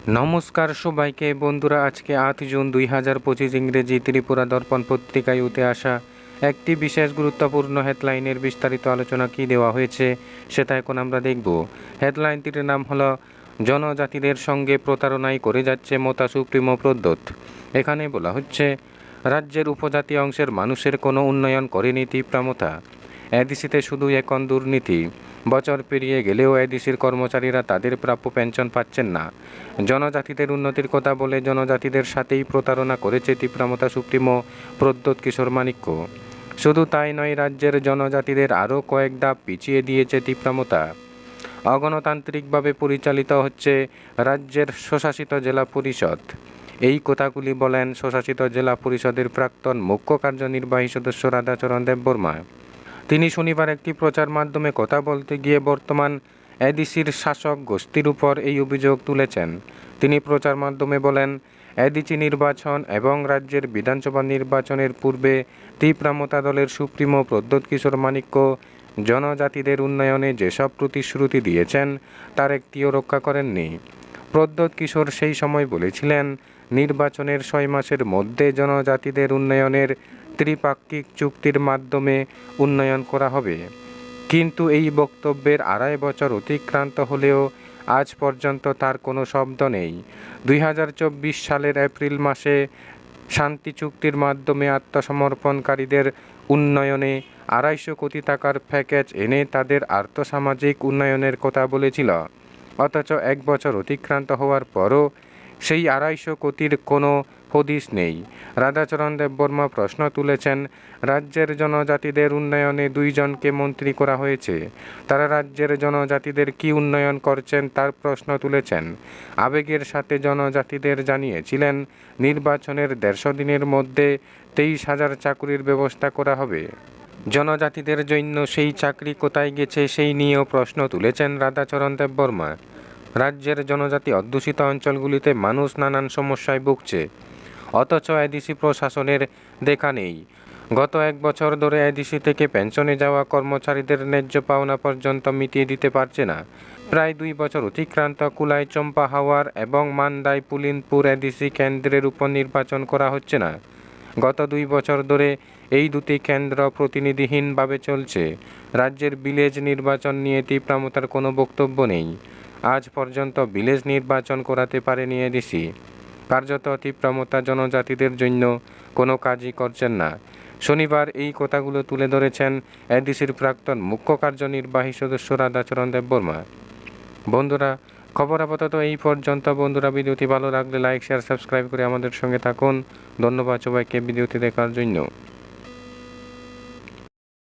নমস্কার সবাইকে বন্ধুরা, আজকে ৮ জুন 2025 ইংরেজি ত্রিপুরা দর্পণ পত্রিকায় উঠে আসা একটি বিশেষ গুরুত্বপূর্ণ হেডলাইনের বিস্তারিত আলোচনা কি দেওয়া হয়েছে সেটা এখন আমরা দেখব। হেডলাইনটির নাম হলো জনজাতিদের সঙ্গে প্রতারণাই করে যাচ্ছে মতা সুপ্রিমো প্রদ্যোৎ। এখানে বলা হচ্ছে, রাজ্যের উপজাতি অংশের মানুষের কোনো উন্নয়ন করেনি তীব্রামতা। এডিসিতে শুধু এখন দুর্নীতি। বছর পেরিয়ে গেলেও এডিসির কর্মচারীরা তাদের প্রাপ্য পেনশন পাচ্ছেন না। জনজাতিদের উন্নতির কথা বলে জনজাতিদের সাথেই প্রতারণা করেছে তীব্রামতা সুপ্রিমো প্রদ্যোৎ কিশোর মাণিক্য। শুধু তাই নয়, রাজ্যের জনজাতিদের আরও কয়েক ধাপ পিছিয়ে দিয়েছে তীব্রামতা। অগণতান্ত্রিকভাবে পরিচালিত হচ্ছে রাজ্যের স্বশাসিত জেলা পরিষদ। এই কথাগুলি বলেন স্বশাসিত জেলা পরিষদের প্রাক্তন মুখ্য কার্যনির্বাহী সদস্য রাধাচরণ দেববর্মা। তিনি শনিবার একটি প্রচার মাধ্যমে কথা বলতে গিয়ে বর্তমান এডিসির শাসক গোষ্ঠীর উপর এই অভিযোগ তুলেছেন। তিনি প্রচার মাধ্যমে বলেন, এডিসি নির্বাচন এবং রাজ্যের বিধানসভা নির্বাচনের পূর্বে তীব্রামতা দলের সুপ্রিমো প্রদ্যোৎ কিশোর মাণিক্য জনজাতিদের উন্নয়নে যেসব প্রতিশ্রুতি দিয়েছেন তার একটিও রক্ষা করেননি। প্রদ্যোৎ কিশোর সেই সময় বলেছিলেন, নির্বাচনের 6 মাসের মধ্যে জনজাতিদের উন্নয়নের ত্রিপাক্ষিক চুক্তির মাধ্যমে উন্নয়ন করা হবে। কিন্তু এই বক্তব্যের 2.5 বছর অতিক্রান্ত হলেও আজ পর্যন্ত তার কোনো শব্দ নেই। 2024 সালের এপ্রিল মাসে শান্তি চুক্তির মাধ্যমে আত্মসমর্পণকারীদের উন্নয়নে 250 কোটি টাকার প্যাকেজ এনে তাদের আর্থসামাজিক উন্নয়নের কথা বলেছিল। অথচ 1 বছর অতিক্রান্ত হওয়ার পরও সেই 250 কোটির কোনো হদিস নেই। রাধাচরণ দেববর্মা প্রশ্ন তুলেছেন, রাজ্যের জনজাতিদের উন্নয়নে 2 জনকে মন্ত্রী করা হয়েছে, তারা রাজ্যের জনজাতিদের কি উন্নয়ন করছেন তার প্রশ্ন তুলেছেন। আবেগের সাথে জনজাতিদের জানিয়েছিলেন, নির্বাচনের 150 দিনের মধ্যে 23,000 চাকরির ব্যবস্থা করা হবে। জনজাতিদের জন্য সেই চাকরি কোথায় গেছে সেই নিয়েও প্রশ্ন তুলেছেন রাধাচরণ দেববর্মা। রাজ্যের জনজাতি অধ্যুষিত অঞ্চলগুলিতে মানুষ নানান সমস্যায় ভুগছে, অথচ এডিসি প্রশাসনের দেখা নেই। গত 1 বছর ধরে এডিসি থেকে পেনশনে যাওয়া কর্মচারীদের ন্যায্য পাওনা পর্যন্ত মিটিয়ে দিতে পারছে না। প্রায় 2 বছর অতিক্রান্ত কুলাই চম্পাহাওয়ার এবং মান্দাই পুলিনপুর এডিসি কেন্দ্রের উপনির্বাচন করা হচ্ছে না। গত 2 বছর ধরে এই দুটি কেন্দ্র প্রতিনিধিহীনভাবে চলছে। রাজ্যের ভিলেজ নির্বাচন নিয়ে তীব্রামতার কোনো বক্তব্য নেই। আজ পর্যন্ত ভিলেজ নির্বাচন করাতে পারেনি এডিসি। কার্যত তীব্রামতা জনজাতিদের জন্য কোনো কাজই করছেন না। শনিবার এই কথাগুলো তুলে ধরেছেন এডিসির প্রাক্তন মুখ্য কার্যনির্বাহী সদস্য রাধাচরণ দেববর্মা। বন্ধুরা, খবর আপাতত এই পর্যন্ত। বন্ধুরা, ভিডিওটি ভালো লাগলে লাইক, শেয়ার, সাবস্ক্রাইব করে আমাদের সঙ্গে থাকুন। ধন্যবাদ সবাইকে ভিডিওটি দেখার জন্য।